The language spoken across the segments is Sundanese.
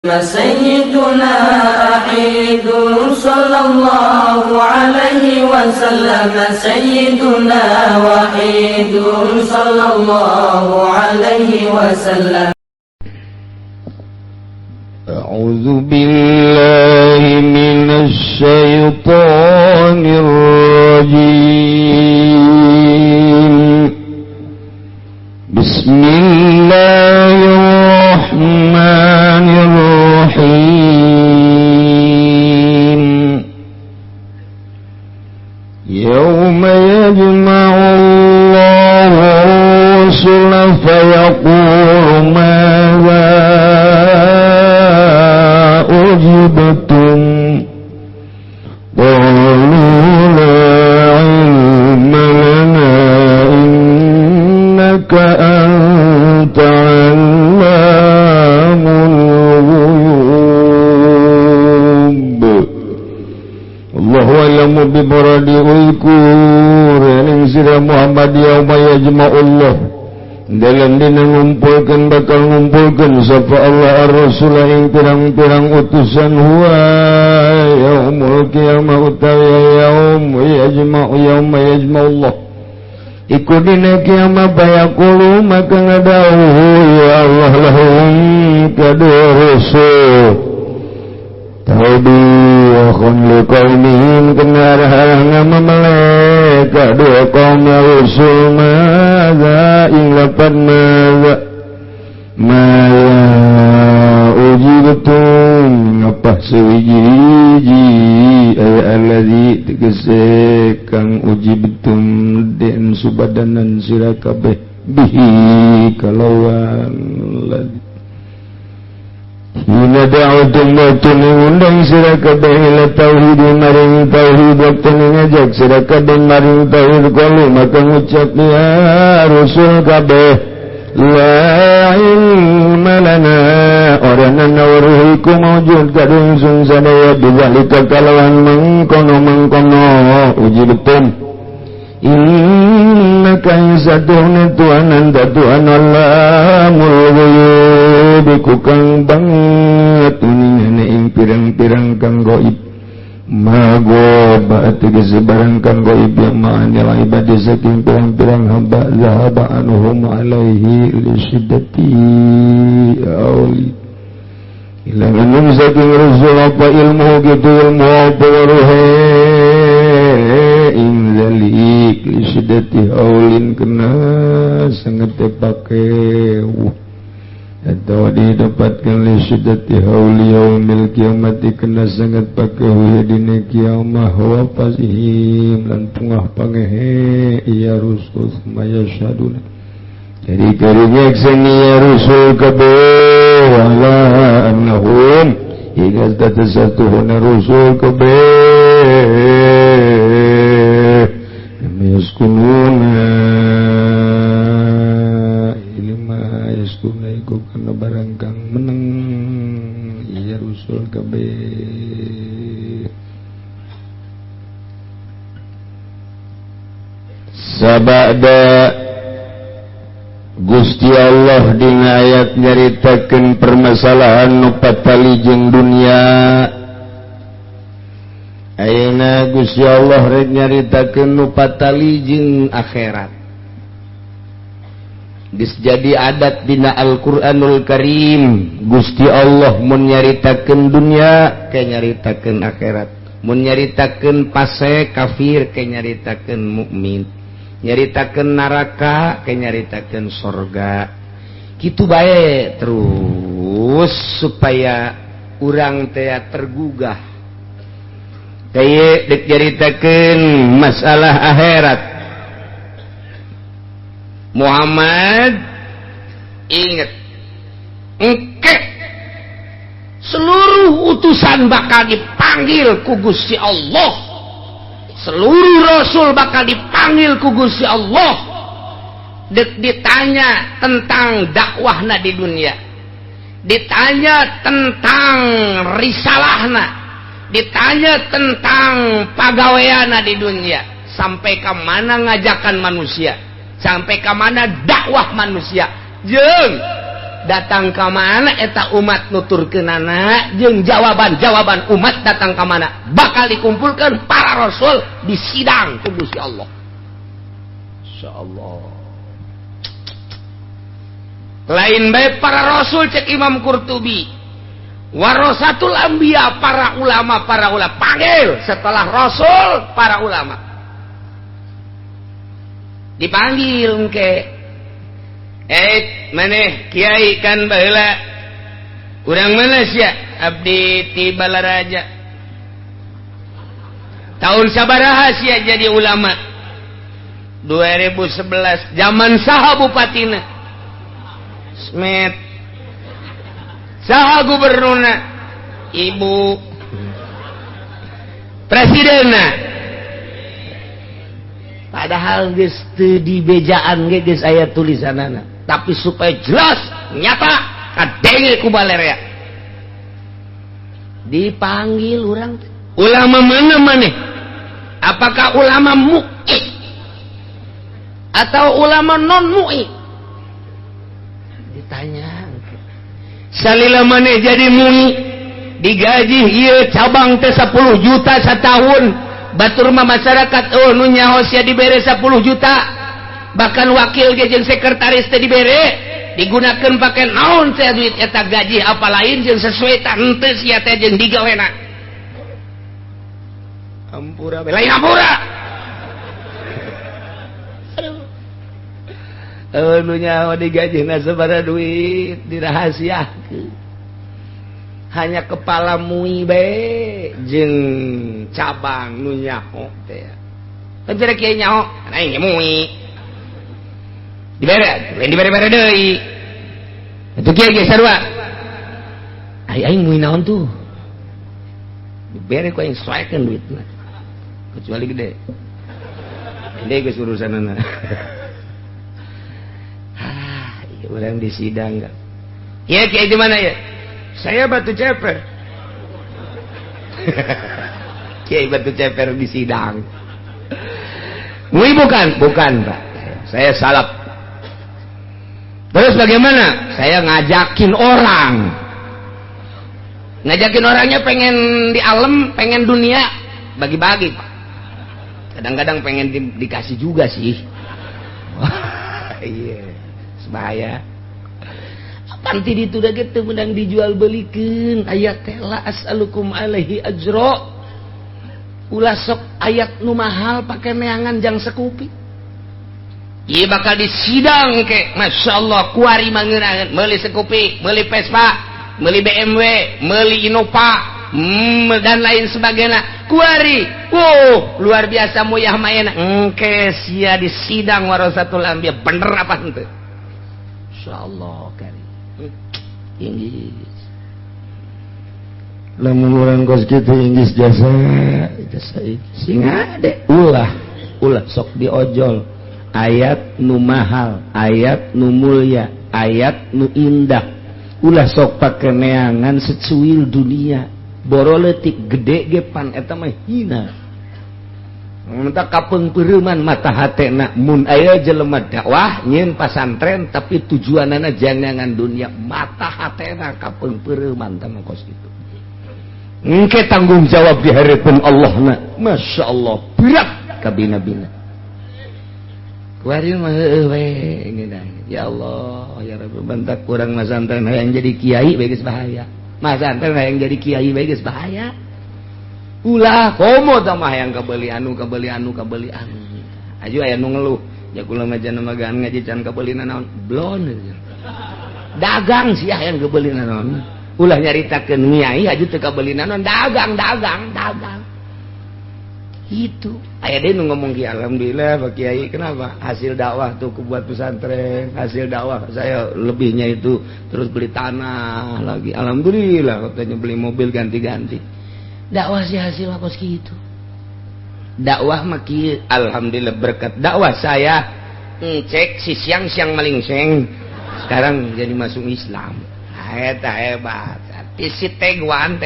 سيدنا أحيد صلى الله عليه وسلم سيدنا وحيد صلى الله عليه وسلم. أعوذ بالله من الشيطان الرجيم. بسم الله الرحمن الرحيم. يوم يجمع الله الرسل فيقول ماذا أجبتم قالوا لا علم لنا إنك أنت علام الغيوب. الله أعلم بمراده الkur. Yang sira Muhammad yauma yajma'ullah, dalam dina ngumpulkan bakal ngumpulkan sapa Allah ar-rasul ing pirang-pirang utusan huwa yaumul qiyamah utawi yaum yajma'u yauma yajma'ullah iku dina kiamat bayaqulu maka ngadawuh ya Allah lahum kadua rasul taubi wa khunlu qaumihim kena haranga memelek kadua kaum rasul maza ing lapan maza maya ujibatum ngapah sewiji ayat alladhi tegese kang ujibatum den subadanan sira kabeh bihi kalawan ladhi hina da'utum watun undang sira kabeh ila tauhid maring tauhid waktu ngajak sira kabeh maring tauhid kalu maka ngucap ya rasul kabeh la ilma lana orana nawaruhiku mawjud kadung sun sadaya bizalika kalawan mengkono ujibatum innaka insatuhna Tuhan anta Tuhan Allahul ghuyub kukang banget uningana ing pirang-pirang kang gaib magoba tegese barang kang gaib yang ma'anil ibadi saking pirang-pirang hamba zahaba anuhum alaihi lisyidati awli ilanganum saking rasul apa ilmu gitu ilmu apa waruhe inzalik lisyidati awlin kena sangat dipakai atau didapatkan lisyidati awli yaumil kiamati kena sangat pakai dina kiamah wa pasihim dan pungah pangehe iya rusul maya syaduna jadi karinya ekseni ya rusul kabeh wala annahum hingga tatasatuhuna rusul kabeh yaskununa ilma yaskuna iku kana barang kang meneng iya rusul kabeh sabada Gusti Allah dina ayat nyaritakeun permasalahan nu patali jeung dunia. Ayeuna Gusti Allah rek nyaritakeun nu patali jeung akhirat. Geus jadi adat dina Al-Qur'anul Karim, Gusti Allah mun nyaritakeun dunia kayak nyaritakeun akhirat. Mun nyaritakeun fase kafir kayak nyaritakeun mukmin. Nyaritakeun neraka kayak nyaritakeun surga. Kitu bae terus supaya urang teh tergugah. Kayak dek nyaritakeun masalah akhirat. Muhammad inget engke seluruh utusan bakal dipanggil ku Gusti Allah. Seluruh rasul bakal dipanggil ku Gusti Allah. Dek ditanya tentang dakwahna di dunia, ditanya tentang risalahna, ditanya tentang pagaweana di dunia, sampai ke mana ngajakan manusia, sampai ke mana dakwah manusia, jeung datang ke mana eta umat nuturkeunana jeung jawaban umat datang ke mana bakal dikumpulkan para rasul di sidang ku Gusti Allah. Insyaallah. Lain bae para rasul cek Imam Qurtubi. Warasatul anbiya para ulama panggil setelah rasul para ulama. Dipanggil engke. Maneh kiai kan baheula. Urang mana sia? Abdi ti Balaraja. Tahun sabaraha sia jadi ulama? 2011. Zaman saha bupatina? Smet. Saha gubernurna? Ibu. Presidenna. Padahal geus teu dibejaan ge geus aya tulisanana. Tapi supaya jelas, nyata, kadenge ku balerea. Dipanggil orang. Ulama mana maneh? Apakah ulama mu'i? Atau ulama non-mu'i? Ditanya. Salila maneh jadi mu'i? Digaji ieu cabang teh 10 juta setahun. Batur mah masyarakat nu nyaho sia dibere 10 juta. Bahkan wakil ge jeung sekretaris teh dibere digunakeun pake naon teh duit eta gaji apa lain jeung sesuai teu sia teh jeung digawena. Ampura lain ampura. Nu nyaho digajina sabaraha duit dirahasiakeun. Hanya kepala MUI bae jeung cabang nu nyaho teh. Teu bere kieu nyaho, aing MUI. Dibere deui. Atuh kieu ge sarua. Aing MUI naon tuh? Dibere ku aing soekeun duitna. Kecuali gede. Gede geus urusanana. Ieu urang di sidang enggak. Kieu kieu di mana ya? Saya Batu Ceper. Kiai Batu Ceper di sidang. MUI bukan, Pak. Saya salap. Terus bagaimana? Saya ngajakin orang. Ngajakin orangnya pengen di alam, pengen dunia, bagi-bagi, Pak. Kadang-kadang pengen dikasih juga sih. Iya, sebahaya. Panti ditu da gitu menang dijual belikeun ayat teh la as'alukum alaihi ajra. Ulah sok ayat nu mahal pake neangan jang sekupi. Ieu bakal disidang ke, masyaallah kuari mangeunangan meuli sekupi, meuli Vespa, meuli BMW, meuli Innova, dan lain sebagainya. Kuari, luar biasa moyah mayana. Engke sia disidang warasatul anbiya bener apa henteu? Insyaallah kari. Inggis. Lamun urang kos kitu inggis jasa sing ade ulah sok diojol. Ayat nu mahal, ayat nu mulia, ayat nu indah. Ulah sok pake neangan secuil dunia. Boro leutik gede ge pan eta mah hina. Minta kapeungpeureumman mata hatena mun aya jelema dakwah nyeun pasantren tapi tujuanana jangan dunia, mata hatena kapeungpeureumman tama kos kitu. Engke tanggung jawab di hareupeun Allahna. Masyaallah berat ka bina-bina. Kuari mah we ngeunaheun. Ya Allah, ya Rabbi bantak kurang masantren hayang jadi kiai bae geus bahaya. Masantren hayang jadi kiai bae geus bahaya. Ulah komo tah mah hayang kabeuli anu. Aju aya nu ngeluh, ya kula mah jangan magaan ngaji can kabeulina naon? Blon. Dagang sih hayang kabeulina naon. Ulah nyaritakeun nyai aju teu kabeulina naon, dagang. Itu aya deui nu ngomong ki alhamdulillah Pak Kiai, kenapa? Hasil dakwah tuh buat pesantren, hasil dakwah saya lebihnya itu terus beli tanah lagi. Alhamdulillah katanya beli mobil ganti-ganti. Dakwah sih hasil apa segitu? Dakwah mah kieu alhamdulillah berkat dakwah saya cek si siang malingseng sekarang jadi masuk Islam. Eta hebat. Si Tegwan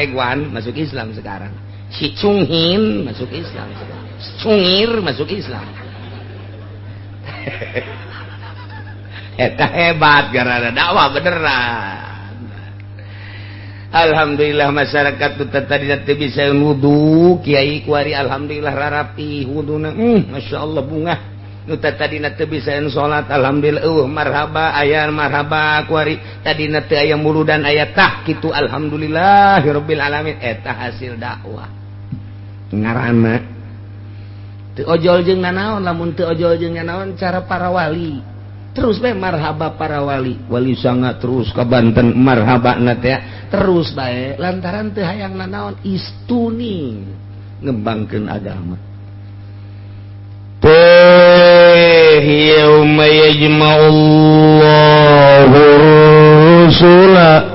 masuk Islam sekarang. Si Cunghin masuk Islam. Cungir masuk Islam. eta hebat gara dakwah beneran. Alhamdulillah masyarakat tadi teh bisa wudu kiai kuari alhamdulillah rarapi wuduna masyaallah bunga nu tadi teh bisa salat alhamdulillah marhaba aya marhaba kuari tadi teh aya muludan aya tah kitu alhamdulillahirabbil alamin eta hasil dakwah ngaranna teu ojol jeung nanaon lamun teu ojol jeung nanaon cara para wali terus bae marhaba para wali sanga terus ka Banten marhaba na teh terus bae lantaran teu hayang nanaon istuni ngembangkeun agama teh yauma yajma'ullahu rusula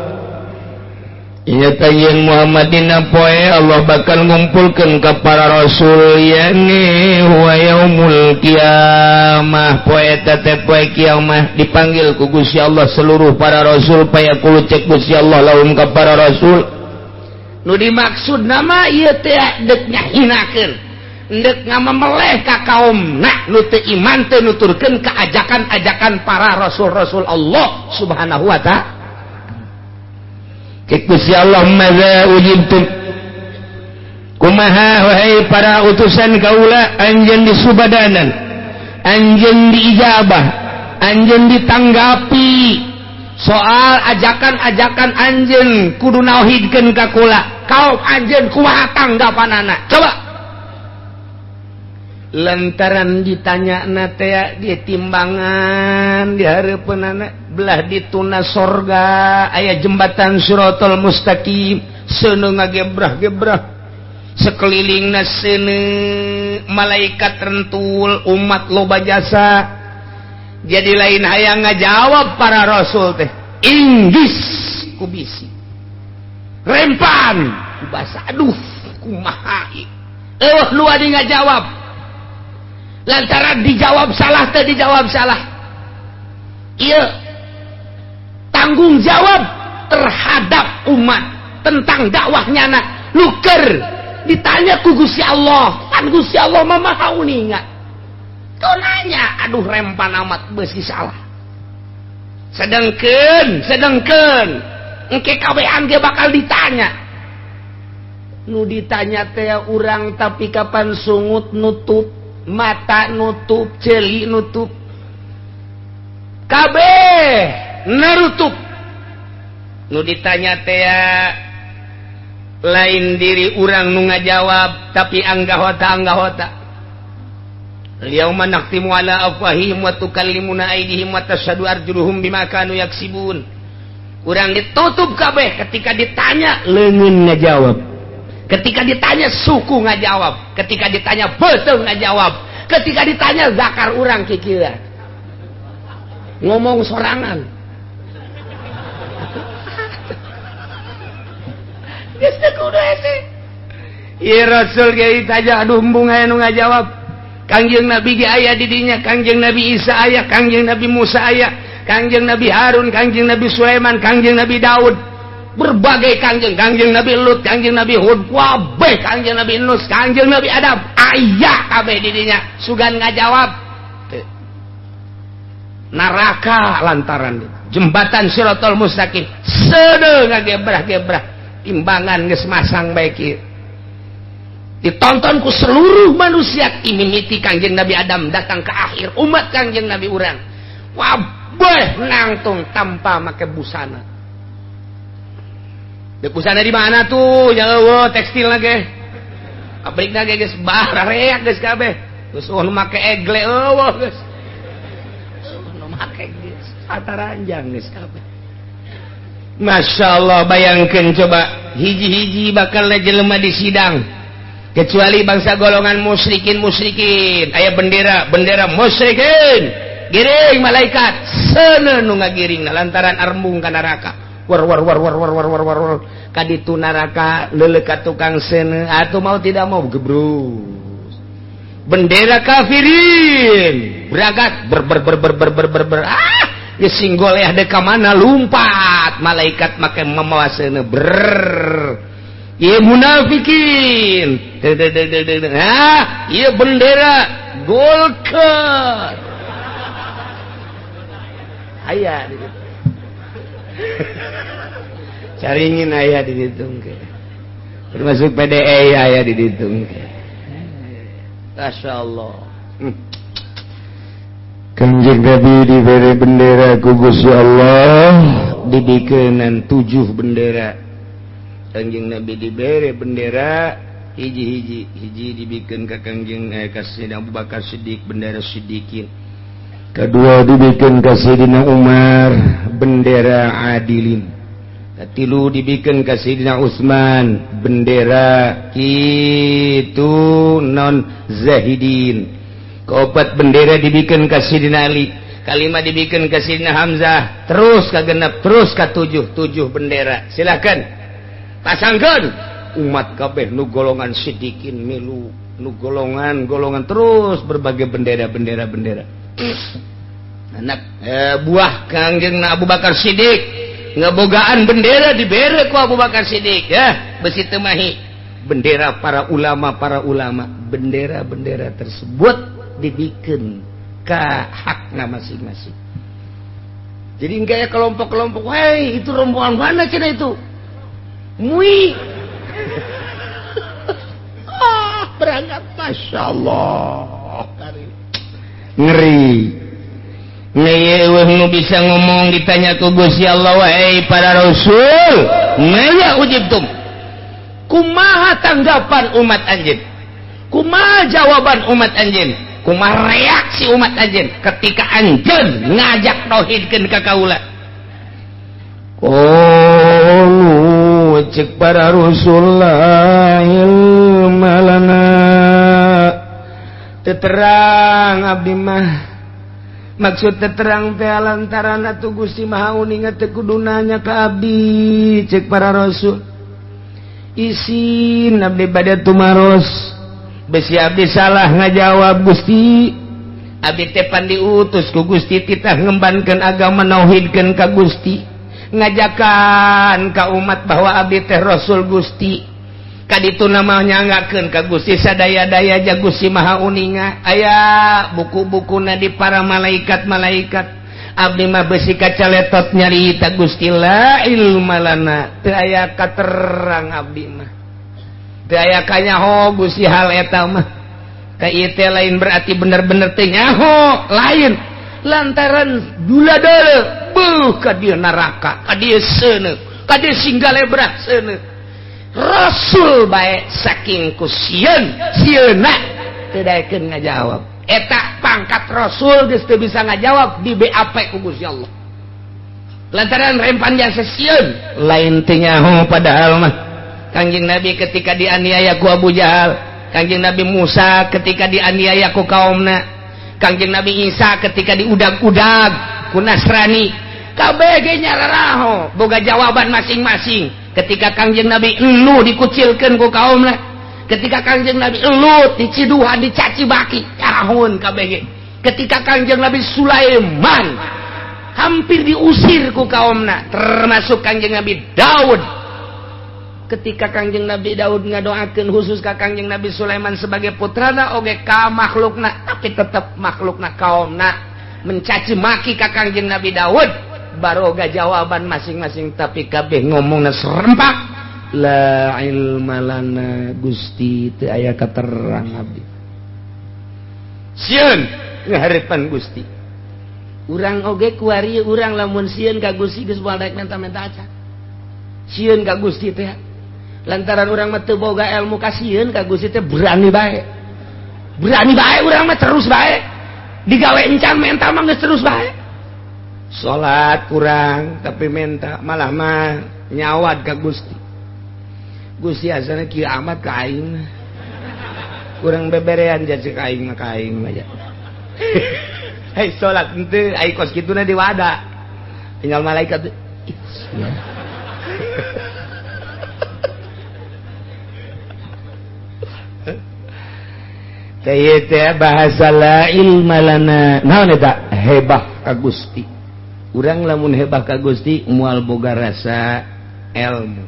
ingat yang Muhammadina poe Allah bakal ngumpulkan ke para rasul yani wa yaumul qiyamah poe tete poe kiamah dipanggil ku Gusti Allah seluruh para rasul paya kulo cek Gusti Allah laum ka para rasul nu dimaksud nama ieu teh deuk nyahinakeun deuk ngamemeleh ka kaumna nu teu iman teu nuturkeun ka ajakan-ajakan para rasul-rasul Allah Subhanahu wa ta'ala. Gusti Allah maza ujibtum kumaha wahai para utusan kaula anjeun disubadanan anjeun diijabah anjeun ditanggapi soal ajakan-ajakan anjeun kudu nauhidkeun ka kula kaum anjeun kumaha tanggapanana coba lantaran ditanya teh di timbangan di hareupeunana belah dituna sorga aya jembatan Siratal Mustaqim seuneu ngagebrah-gebrah sekelilingna seuneu malaikat rentul umat loba jasa jadi lain hayang ngajawab para rasul teh inggis ku bisi rempan ku basa aduh kumaha lu adi ngajawab lantaran dijawab salah teh dijawab salah iya tanggung jawab terhadap umat tentang dakwahnya na luker ditanya ku Gusti Allah kan Gusti Allah mah maha uninga kau nanya aduh rempan amat beusi salah sedengkeun engke kawean ge bakal ditanya nu ditanya teh urang tapi kapan sungut nutup mata nutup celi nutup kabeh narutup nu ditanya teh lain diri urang nu ngajawab tapi anggahota yauma naqtimu ala afwahihim wa tukallimuna aydihim wa tashhadu arjuluhum bima kanu yaksibun urang ditutup kabeh ketika ditanya leungeun ngajawab ketika ditanya suku ngajawab ketika ditanya betul ngajawab ketika ditanya zakar urang kikieu ngomong sorangan geus teu kudu hese ieu rasul ge ditanya aduh embung aya nu ngajawab Kangjeng Nabi ge aya di dinya Kangjeng Nabi Isa aya Kangjeng Nabi Musa aya Kangjeng Nabi Harun Kangjeng Nabi Sulaiman Kangjeng Nabi Daud berbagai kangjeng Nabi Lut kangjeng Nabi Hud kabeh kangjeng Nabi Nus kangjeng Nabi Adam aya kabeh di dinya sugan ngajawab neraka lantaran jembatan Siratal Mustaqim seuneu ngagebrah-gebrah timbangan geus masang bae kieu ditonton ku seluruh manusia imimiti kangjeng Nabi Adam datang ke akhir umat kangjeng Nabi urang wabeh nangtung tanpa make busana. Dek busana di mana tuh? Jangan tekstil lagi. Pabrik lagi guys, reak guys kabeh. Terus nu make egle guys. Nu make guys, ataranjang guys kabeh. Masya Allah bayangkan coba hiji-hiji bakal jelema di sidang. Kecuali bangsa golongan musyrikin aya bendera musyrikin. Giring malaikat seuneu nu ngagiring lantaran arembung ka neraka. War kaditu neraka leuleuh tukang seuneu atuh mau tidak mau gebrus bendera kafirin berangkat ber ya singgol ya deka mana lumpat malaikat make mamawa seuneu ieu munafikin ieu bendera golkar aya di ditu. Caringin aya di ditu engke. Termasuk PDE aya di ditu engke. Masyaallah. Kanjeng Nabi diberi bendera ku Gusti Allah, dibikeun 7 bendera. Kanjeng Nabi diberi bendera hiji dibikeun ka Kanjeng ka Sayyidina Abu Bakar Siddiq bendera Siddiqin. Kedua dibikeun ka Sayyidina Umar bendera Adilin. Katilu dibikeun ka Sayyidina Utsman bendera kitu non Zahidin. Keopat bendera dibikeun ka Sayyidina Ali, kalima dibikeun ka Sayyidina Hamzah, terus ka genep, terus ka 7 bendera. Silakan pasangkeun umat kabeh nu golongan Siddiqin milu, nu golongan terus berbagai bendera. Anak buah Kanjeng Abu Bakar Siddiq ngebogaan bendera dibere ku Abu Bakar Siddiq ya, besi temahi bendera para ulama bendera tersebut dibikin ke hakna masing-masing. Jadi enggak ya kelompok-kelompok, hei itu rombongan mana cina itu? Mui. Berangkat, Masya Allah. Ngeri. Ngeyeweh nu bisa ngomong ditanya ku Gusti Allah, wahai para Rasul, maya ujibtum. Kumaha tanggapan umat anjeun? Kumaha jawaban umat anjeun? Kumaha reaksi umat anjeun ketika anjeun ngajak tauhidkeun ka kaula? Qalu cek para Rasulullah ilmalana teterang abdi mah maksud teterang teh lantaran atuh Gusti Maha Uning teh kudu nanya ka abdi cek para Rasul isin abdi bade tumaros. Besi abdi salah ngajawab Gusti, abdi teh pan diutus ku Gusti titah ngembankeun agama nauhidkeun ka Gusti, ngajakan ka umat bahwa abdi teh Rasul Gusti. Kaditu namanya ngagakeun ka Gusti sadaya-daya ja Gusti Maha Uninga. Aya buku-bukuna di para malaikat-malaikat. Abdi mah besi kacaletot nyarita Gusti la ilma lana, teu aya katerang abdi mah. Daya kanyaho Gusti hal eta mah ka ieu teh lain berarti bener-bener teh nyaho lain lantaran duladara beuh ka dieu neraka ka dieu seuneu ka dieu singgalebra seuneu Rasul bae saking ku sieuna teu daekeun ngajawab eta pangkat Rasul geus teu bisa ngajawab di BAP ku Gusti Allah lantaran rempan jasa sieun lain teh nyaho padahal mah Kanjeng Nabi ketika dianiaya ku Abu Jahal, Kanjeng Nabi Musa ketika dianiaya ku kaumna, Kanjeng Nabi Isa ketika diudag-udag ku Nasrani, kabeh ge nyararaho boga jawaban masing-masing. Ketika Kanjeng Nabi elu dikucilkeun ku kaumna, ketika Kanjeng Nabi elu diciduhan dicaci baki, nyarahun kabeh ge. Ketika Kanjeng Nabi Sulaiman hampir diusir ku kaumna, termasuk Kanjeng Nabi Daud. Ketika Kanjeng Nabi Daud ngadoakeun khusus ka Kanjeng Nabi Sulaiman sebagai putrana oge ka makhlukna tapi tetep makhlukna kaumna mencaci maki ka Kanjeng Nabi Daud baroga jawaban masing-masing tapi kabeh ngomongna serempak la ilma lana Gusti teu aya katerang abdi sieun ngaharepan Gusti urang oge kuari urang lamun sieun ka Gusti geus moal daek menta-menta acan sieun ka Gusti teh lantaran urang mah teu boga ilmu kasieun ka Gusti teh berani bae urang mah terus bae digawe encan menta mah geus terus bae salat kurang tapi menta malah mah nyawad ka Gusti asana kieu amat ka aing kurang beberean jadi ka aing mah aja hei salat henteu ai kos kituna di wada tinggal malaikat ya. Kaya teh bahasa la ilma lana naon eta hebah ka Gusti urang lamun hebah ka Gusti moal boga rasa ilmu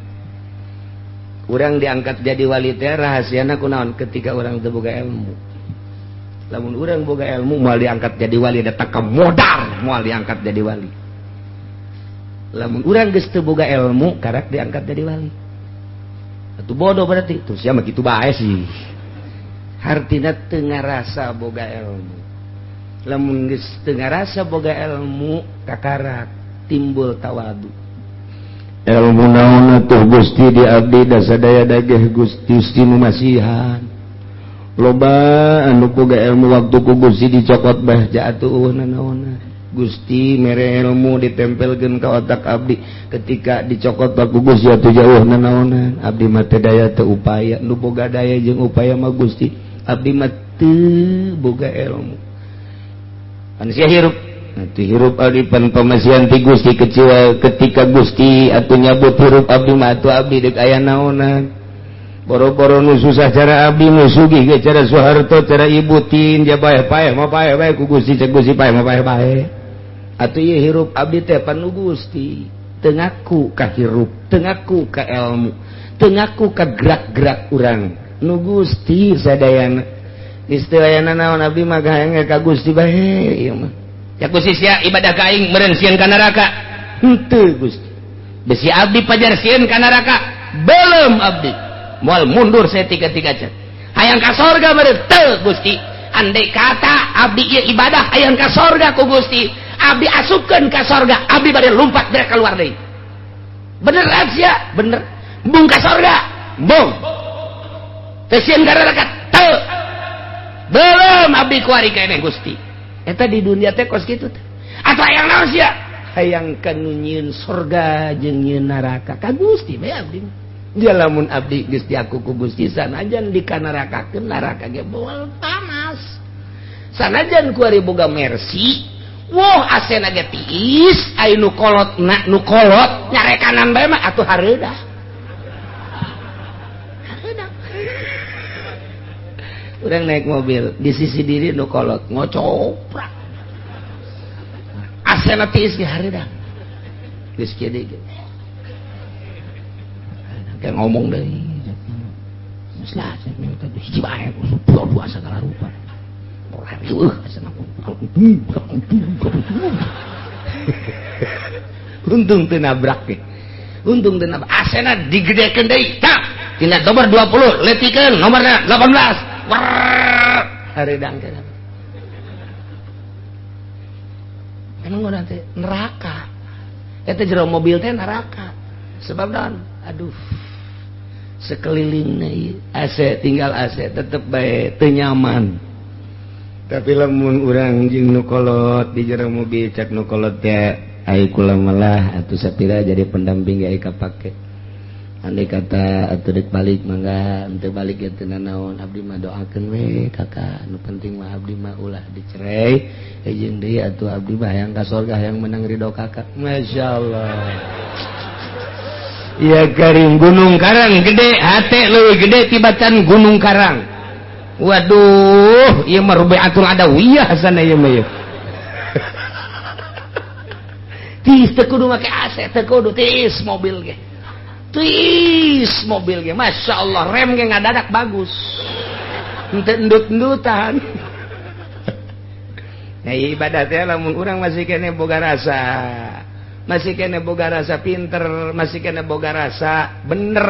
urang diangkat jadi wali teh rahasiana kunaon ketika urang teu boga ilmu lamun urang boga ilmu moal diangkat jadi wali datang ka modal moal diangkat jadi wali lamun urang geus teu boga ilmu karak diangkat jadi wali atuh bodoh berarti tuh sia mah kitu bae sih hartina teu ngarasa boga ilmu lamun geus teu ngarasa boga ilmu kakarak timbul tawadu ilmu naon atuh Gusti di abdi da sadaya dageh Gusti nu masihan loba anu boga ilmu waktu ku Gusti dicokot bah jaatuh naon Gusti mere ilmu ditempelkeun ka otak abdi ketika dicokot ku Gusti atuh jauh naonan abdi mah teu daya teu upaya nu boga daya jeung upaya mah Gusti abdi mah teu boga ilmu anu sia hirup atuh hirup abdi pan pamasihan ti Gusti kecil ketika Gusti atuh nyabut hirup abdi mah atuh abdi deuk aya naonan boro-boro nu susah cara abdi nu sugih ge cara Soeharto cara Ibu Tin jabae paeh mah paeh bae ku Gusti cek Gusti paeh mah paeh bae atuh ieu hirup abdi teh pan nu Gusti teu ngaku ka hirup teu ngaku ka ilmu teu ngaku ka gerak-gerak urang nu Gusti sadayana geus teu aya naon abdi mah gaeng ka Gusti bae ieu mah ya Gusti sia ibadah ka aing meureun sieun ka neraka henteu Gusti besi abdi pajar sieun ka neraka belum abdi moal mundur setika-tika can hayang ka sorga meureun teu Gusti andai kata abdi ieu ibadah hayang ka sorga ku Gusti abdi asupkeun ka sorga abdi bade lompat dari keluar deui bener sia bener bung ka sorga bung teu sieun ka neraka teu belum abdi kuari keneh Gusti eta di dunia teh kos kitu teh atuh hayang naon sia hayang ka nu nyieun sorga jeung nyieun neraka ka Gusti bae abdi dia lamun abdi geus diaku ku Gusti sanajan dikanarakakeun neraka ge moal panas sanajan kuari boga mersi woh asena ge tiis aya nu kolot nyarekanan bae mah atuh hareudah urang naik mobil di sisi diri nu kolot ngocoprak asena tiis ge hareudah geus kieu deui kayak ngomong deui geus lah hiji bae dua segala rupa ora riweuh asena untung teu nabrak ge untung teu nabrak asena digedekeun deui tah tina nomor 20 letikeun nomorna 18 hareudang teh emang urang teh neraka eta jero mobil teh neraka sebab naon aduh sekelilingna ieu AC tinggal AC tetep bae teu nyaman tapi lamun urang jeung nu kolot di jero mobil cak nu kolot teh ai kula malah atuh sapira jadi pendamping ge kapake andai kata atuh deuk balik mangga henteu balik ge teu nanaon abdi mah doakeun we kakak nu penting mah abdi mah ulah dicerai jeung deui atuh abdi mah hayang ka surga hayang menang ridho kakak masyaallah ya Karim Gunung Karang gede hate leuwih gede tibatan Gunung Karang waduh ieu mah rubiatul adawiyah sana ieu mah tis teu kudu make AC teu kudu tis mobil ge tis mobil ge Masya Allah rem ge ngadadak bagus henteu endut-endutan nah ibadah teh lamun urang masih kene boga rasa masih kene boga rasa pinter masih kene boga rasa bener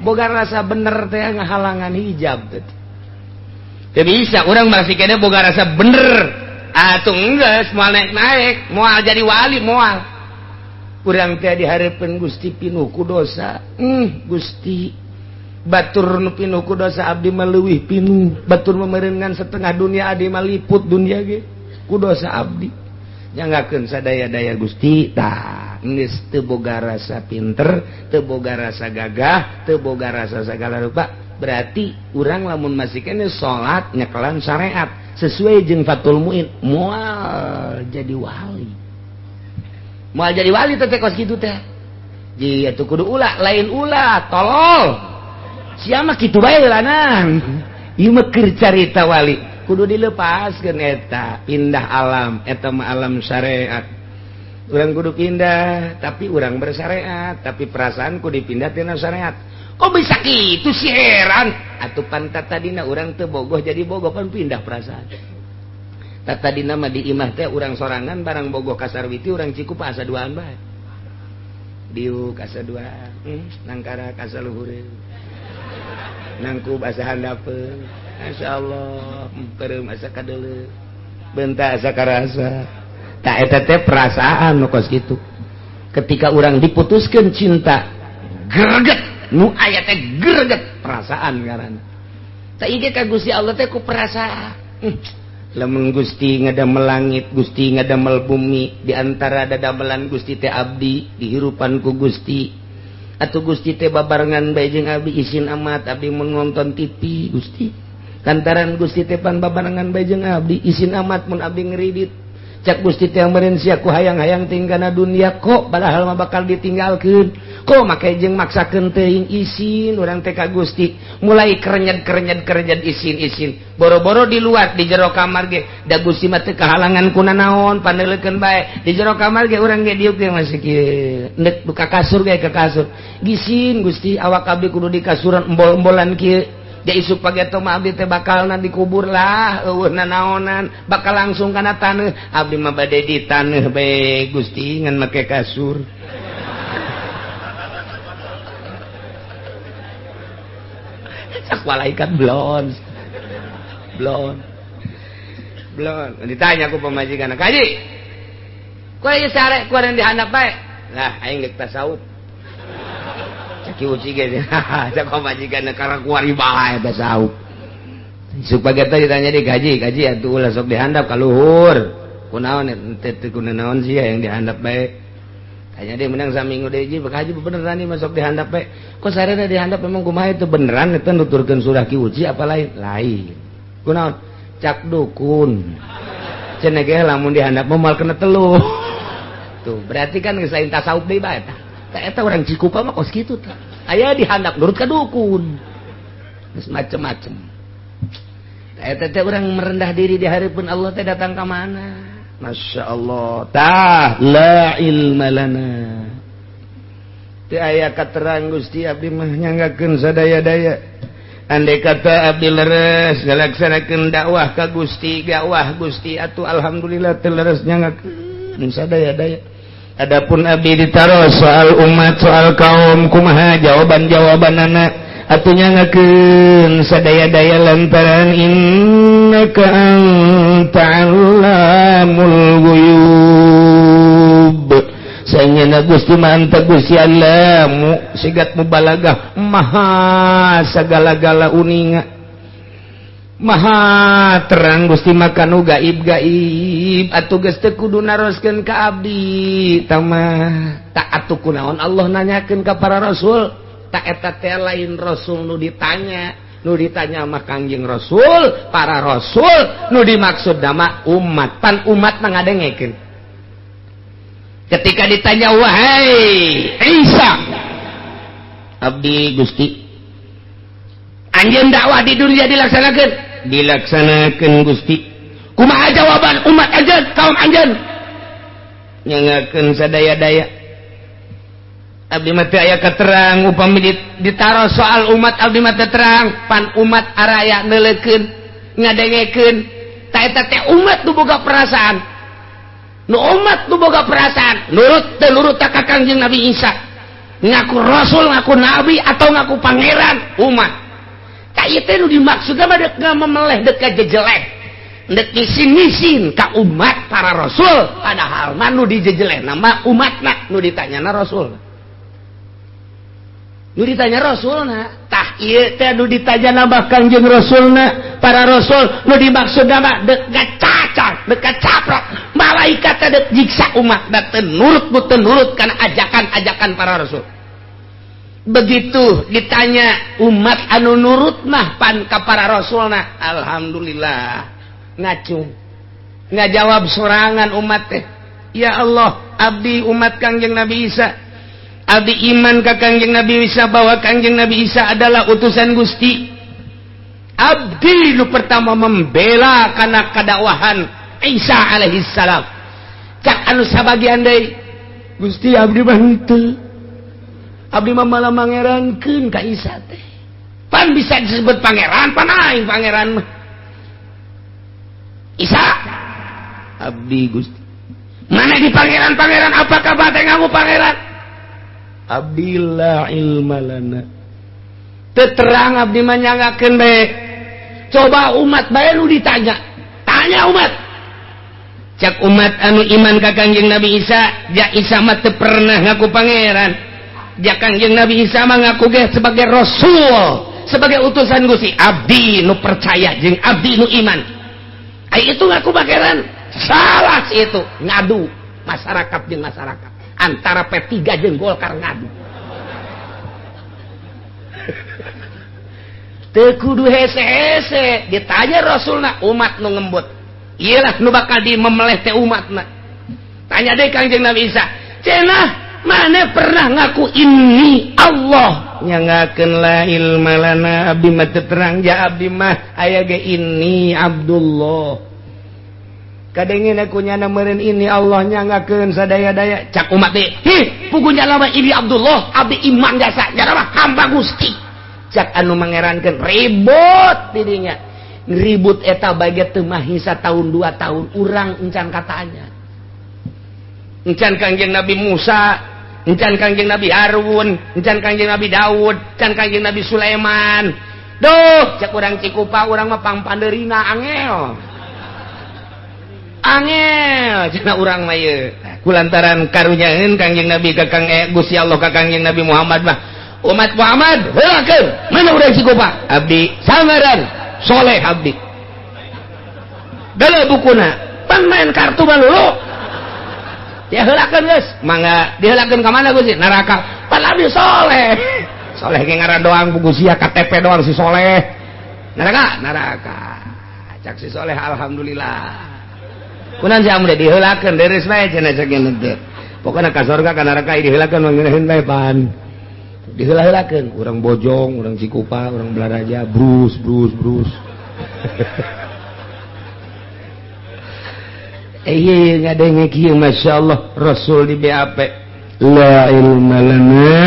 boga rasa bener teh ngahalangan hijab teu bisa urang masih kene boga rasa bener atuh enggeus moal naik moal jadi wali moal urang teh dihareupeun Gusti pinuh ku dosa Gusti batur nu pinuh ku dosa abdi mah leuwih pinuh batur memereungan setengah dunia abdi mah liput dunia ge ku dosa abdi nyanggakeun sadaya-daya Gusti tah geus teu boga rasa pinter teu boga rasa gagah teu boga rasa sagala rupa berarti urang lamun masih kene salat nyekelan syariat sesuai jeung Fathul Muin moal jadi wali moal jadi wali teh kos kitu teh ji atuh kudu ulah lain ulah tolol sia mah kitu bae lanan ieu mah keur carita wali kudu dilepaskeun eta pindah alam eta mah alam syariat urang kudu pindah tapi urang bersyariat tapi perasaanku dipindah tina syariat kok bisa kitu sih heran atuh pan tadina urang teu bogoh jadi bogoh pan pindah perasaan tadina mah di imah teh urang sorangan barang bogoh ka sarwiti urang cikup asa duaan bae diuk asa dua nangkara asa luhur nangkub asa handapeun masyaallah peureum asa kadeuleu beunta asa karasa tak eta teh perasaan nu kos kitu ketika urang diputuskeun cinta greget nu aya teh greget perasaan ngaranna tak ieu ka Gusti Allah teh ku perasaan lamun Gusti ngadamel langit Gusti ngadamel bumi di antara dadamelan Gusti teh abdi dihirupan ku Gusti atuh Gusti teh babarengan bae jeung abdi isin amat abdi mun nonton TV Gusti lantaran Gusti teh pan babarengan bae jeung abdi isin amat mun abdi ngeridit cak Gusti teh meureun sia ku hayang-hayang tinggalna dunia kok padahal mah bakal ditinggalkeun kok make jeung maksakeun teuing isin urang teh ka Gusti mulai kerenyet isin boro-boro di luar di jero kamar ge da Gusti mah teu kahalangan ku nanaon pandeuleukeun bae di jero kamar ge urang ge diuk ge masih kieu neuk ka kasur ge ka kasur gisin Gusti awak abdi kudu di kasuran embol-embolan kieu ya isuk pageto mah abdi teh bakalna dikubur lah eueuh nanaonan bakal langsung kana taneuh abdi mah bade di taneuh bae Gusti ngan make kasur cak malaikat blon ditanya ku pamajikanna kaji ku ieu sare ku ada dihandap bae lah aing geus tasawuf caki uci ge cak pamajikanna karang kuari bae tasawuf supaya teh ditanya di gaji atuh ulah sok dihandap ka luhur kunaon teh kunaon sia yang dihandap bae tanya dia menang saminggu deui ji bakaji beneran ieu masuk dihandap bae kok sarena dihandap memang kumaha itu beneran eta nuturkeun surah ki uci apa lain kunaon cak dukun cenah ge lamun dihandap mah moal kena teluh tuh berarti kan geus lain tasawuf deui bae eta urang Cikupa mah kos kitu tah aya dihandap nurut ka dukun geus macem-macem eta teh urang merendah diri di hareupeun Allah teh datang ka mana Masya Allah tah la ilma lana teu aya katerang Gusti abdi mah nyanggakeun sadaya-daya andai kata abdi leres ngalaksanakeun dakwah ka Gusti atuh alhamdulillah teu leres nyanggakeun sadaya-daya adapun abdi ditaruh soal umat soal kaum kumaha jawaban-jawabanana atuh nyanggakeun sadaya-daya lantaran innaka anta allamul ghuyub saenyana Gusti mah anta Gusti Allamu sigat mubalagah maha sagala-gala uninga maha terang Gusti makan gaib atuh geus teu kudu naroskeun ka abdi tamah tak atuh kunaon Allah nanyakeun ka para rasul tak eta teh lain rasul nu ditanya mah Kangjeng Rasul para rasul nu dimaksud nama umat pan umat mah ngadengekeun ketika ditanya wahai Isa abdi Gusti anjeun dakwah di dunia dilaksanakeun Gusti kumaha jawaban umat anjeun kaum anjeun nyangakeun sadaya-daya abdi mah teu aya katerang upami ditaro soal umat abdi mah teu terang pan umat araya neuleukeun ngadengekeun ta eta teh umat nu boga perasaan nurut teu nurut ka Kangjeng Nabi Isa ngaku rasul ngaku nabi atau ngaku pangeran umat ta ieu teh nu dimaksud mah deuk ngamemeleh deuk ka jejeleh deuk ngisin ka umat para rasul padahal mah nu dijejeleh nama umatna nu ditanyana rasul nu ditanya rasulna tah ieu teh nu ditanya nambah Kangjeng Rasulna para rasul nu dimaksud nama deuk gacacar deuk kacaprok malaikat teh deuk jiksa umat da teu nurut kana ajakan para rasul begitu ditanya umat anu nurut mah pan ka para rasulna alhamdulillah ngacung ngajawab sorangan umat teh ya Allah abdi umat Kangjeng Nabi Isa abdi iman ka Kangjeng Nabi Isa bahwa Kangjeng Nabi Isa adalah utusan Gusti abdi nu pertama membela kana kadakwahan Isa alaihi salam cak anu sabagian deui Gusti abdi mah henteu abdi mah malah mangerankeun ka Isa teh pan bisa disebut pangeran pan aing pangeran mah Isa abdi Gusti mana di pangeran apakah bate ngaku pangeran abdillah ilmalana terang abdi manyangakeun bae coba umat bae nu ditanya tanya umat cak umat anu iman ka Kangjeng Nabi Isa ja Isa mah teu pernah ngaku pangeran ja Kangjeng Nabi Isa mah ngaku ge sebagai rasul sebagai utusan Gusti abdi nu percaya jeung abdi nu iman ai itu ngaku pangeran salah sih itu ngadu masyarakat jeung masyarakat antara P3 jeung Golkar ngadu teu kudu hese-hese ditanya rasulna umat nu ngembut iyalah nu bakal dimemeleh teh umatna tanya deh Kangjeng Nabi Isa cenah mana pernah ngaku ini Allah nyangakeun la ilma lana abdi mah teu terang ja abdi mah aya ge ini Abdullah kadengin aku nyana meureun ini Allah nyangakeun sadaya-daya cak umat teh pugunya lama ini Abdullah abdi iman jasa nya mah hamba Gusti cak anu mangerankeun ribut didinya ribut eta baget teu mah hisa tahun 2 tahun urang encan katanya encan Kangjeng Nabi Musa encan Kangjeng Nabi Harun encan Kangjeng Nabi Daud encan Kangjeng Nabi Sulaiman duh cak urang Cikupa urang mah pangpandeurina angel cenah urang mah ieu kulantaran karunyaeun Kangjeng Nabi ka Gusti Allah ka Kangjeng Nabi Muhammad mah umat Muhammad heulakeun mana urang Cikupa abdi sangaran soleh abdi bela bukuna pan main kartu balulu dia heulakeun geus mangga diheulakeun ka mana Gusti neraka pan abdi soleh soleh ge ngaran doang buku sia KTP doang si soleh neraka cak si soleh alhamdulillah kunaon si amde diheulakeun deres bae cenah sakieu teh pokona ka surga ka neraka diheulakeun mangeuneun bae pan diheula-heulakeun urang Bojong urang Cikupa urang Blaraja brus iya ngadenge kieu masyaallah rasul di BAP la ilma lana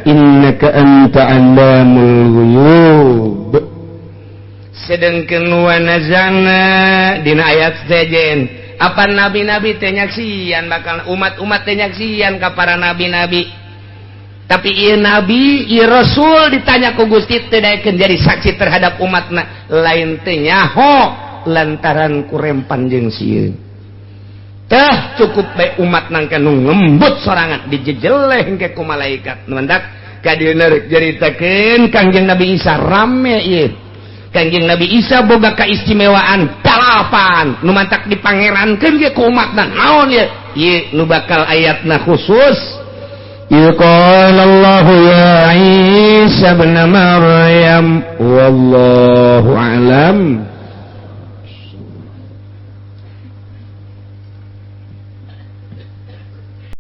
innaka anta 'allamul ghuyub sedengkeun wa nazana dina ayat sejen apa nabi-nabi teh nyaksian bakal umat-umat teh nyaksian ka para nabi-nabi tapi ieu nabi ieu rasul ditanya ku Gusti teu daekeun jadi saksi terhadap umatna lain teh nyaho lantaran kurempan jeung sieun tah cukup bae umat nangka nu ngembut sorangan dijejeleh engke ku malaikat mendak ka dieuna rek jaritakeun Kangjeng Nabi Isa rame ieu Kangjeng Nabi Isa boga kaistimewaan 8 nu mantak dipangerankeun ge ku umatna naon ieu ieu nu bakal ayatna khusus qala Allah ya Isa ibn Maryam wallahu a'lam